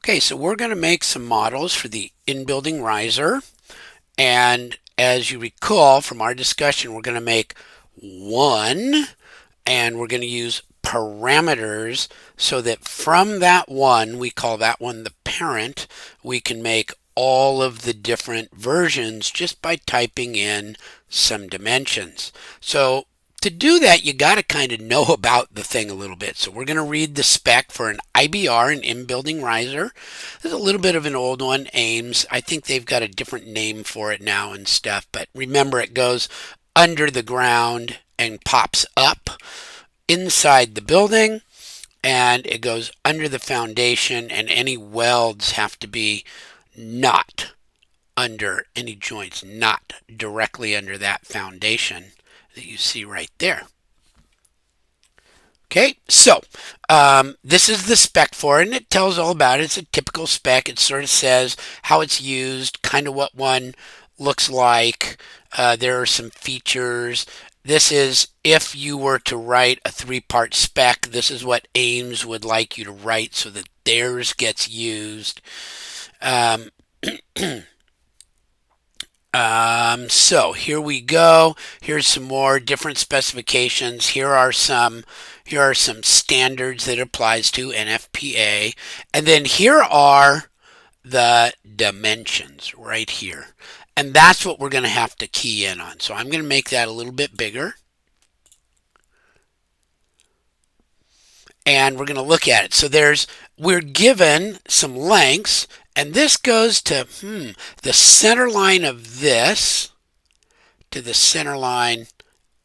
Okay, so we're going to make some models for the in-building riser. And as you recall from our discussion, we're going to make one, and we're going to use parameters so that from that one, we call that one the parent, we can make all of the different versions just by typing in some dimensions. So to do that, you got to kind of know about the thing a little bit. So we're going to read the spec for an IBR, an in-building riser. There's a little bit of an old one, Ames. I think they've got a different name for it now and stuff. But remember, it goes under the ground and pops up inside the building, and it goes under the foundation, and any welds have to be not under any joints, not directly under that foundation that you see right there. Okay, so this is the spec for it, and it tells all about it. It's a typical spec. It sort of says how it's used, kind of what one looks like. There are some features. This is if you were to write a three-part spec, this is what Ames would like you to write so that theirs gets used. So here we go. Here's some more different specifications. Here are some standards that it applies to NFPA. And then here are the dimensions right here. And that's what we're going to have to key in on. So I'm going to make that a little bit bigger. And we're going to look at it. So we're given some lengths, and this goes to the center line of this to the center line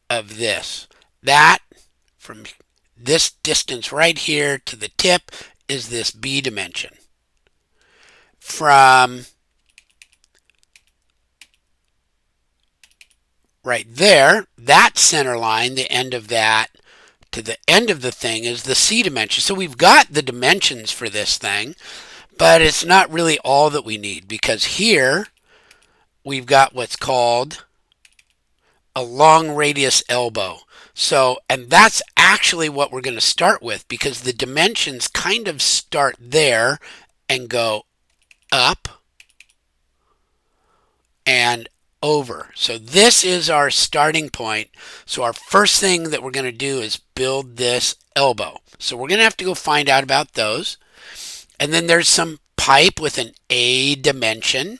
of this. That from this distance right here to the tip is this B dimension. From right there, that center line, the end of that, to the end of the thing is the C dimension. So we've got the dimensions for this thing, but it's not really all that we need, because here we've got what's called a long radius elbow. So, and that's actually what we're going to start with, because the dimensions kind of start there and go up and over. So this is our starting point. So our first thing that we're going to do is build this elbow. So we're going to have to go find out about those. And then there's some pipe with an A dimension.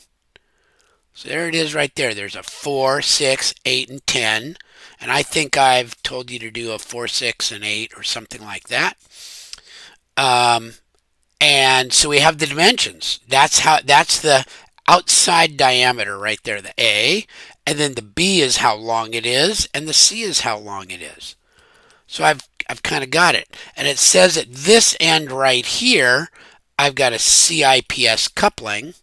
So there it is right there. There's a 4, 6, 8, and 10. And I think I've told you to do a 4, 6, and 8 or something like that. And so we have the dimensions. That's the outside diameter right there, the A. And then the B is how long it is, and the C is how long it is. So I've kind of got it. And it says at this end right here, I've got a CIPS coupling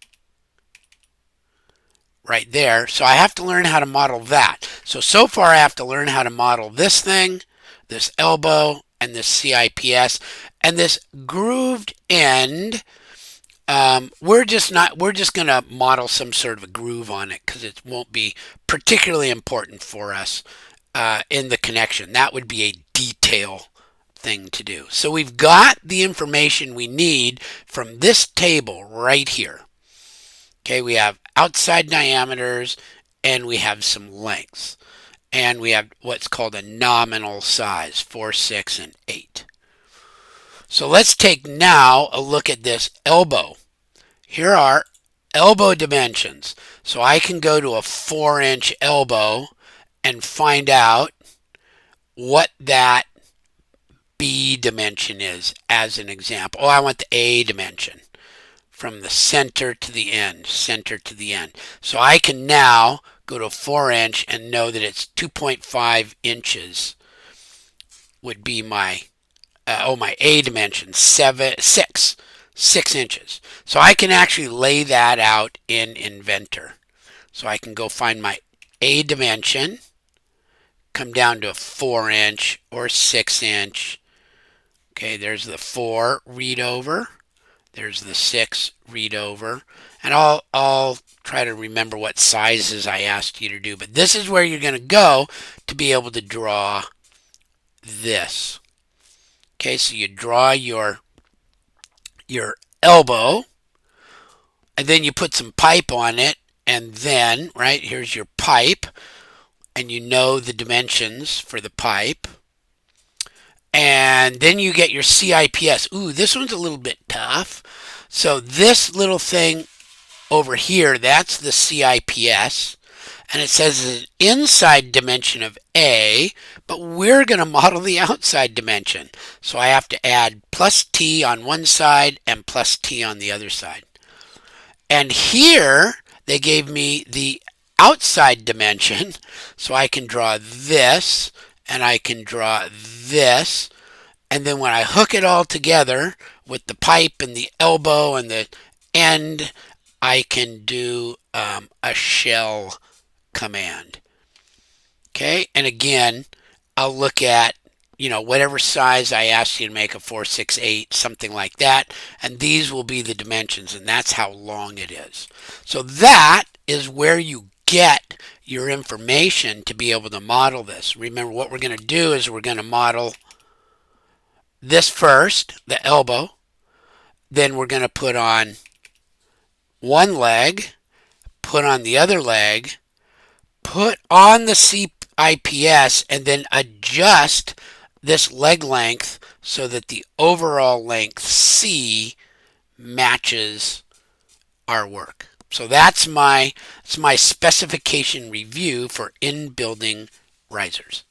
right there. So I have to learn how to model that. So far I have to learn how to model this thing, this elbow, and this CIPS, and this grooved end. We're just going to model some sort of a groove on it because it won't be particularly important for us in the connection. That would be a detail thing to do. So we've got the information we need from this table right here. Okay, we have outside diameters, and we have some lengths. And we have what's called a nominal size, 4, 6, and 8. So let's take now a look at this elbow. Here are elbow dimensions. So I can go to a 4-inch elbow and find out what that B dimension is as an example. Oh, I want the A dimension from the center to the end, center to the end. So I can now go to a 4-inch and know that it's 2.5 inches would be my my A dimension, 6 inches. So I can actually lay that out in Inventor. So I can go find my A dimension, come down to a 4-inch or 6-inch. Okay, there's the 4, read over. There's the 6, read over. And I'll try to remember what sizes I asked you to do. But this is where you're going to go to be able to draw this. Okay, so you draw your elbow, and then you put some pipe on it, and then, right, here's your pipe, and you know the dimensions for the pipe. And then you get your CIPS. Ooh, this one's a little bit tough. So this little thing over here, that's the CIPS. And it says an inside dimension of A, but we're going to model the outside dimension. So I have to add plus T on one side and plus T on the other side. And here they gave me the outside dimension, so I can draw this and I can draw this. And then when I hook it all together with the pipe and the elbow and the end, I can do a shell command. Okay, and again, I'll look at, whatever size I asked you to make, a 468, something like that, and these will be the dimensions, and that's how long it is. So that is where you get your information to be able to model this. Remember, what we're going to do is we're going to model this first, the elbow, then we're going to put on one leg, put on the other leg, put on the CIPS, and then adjust this leg length so that the overall length C matches our work. So that's my specification review for in-building risers.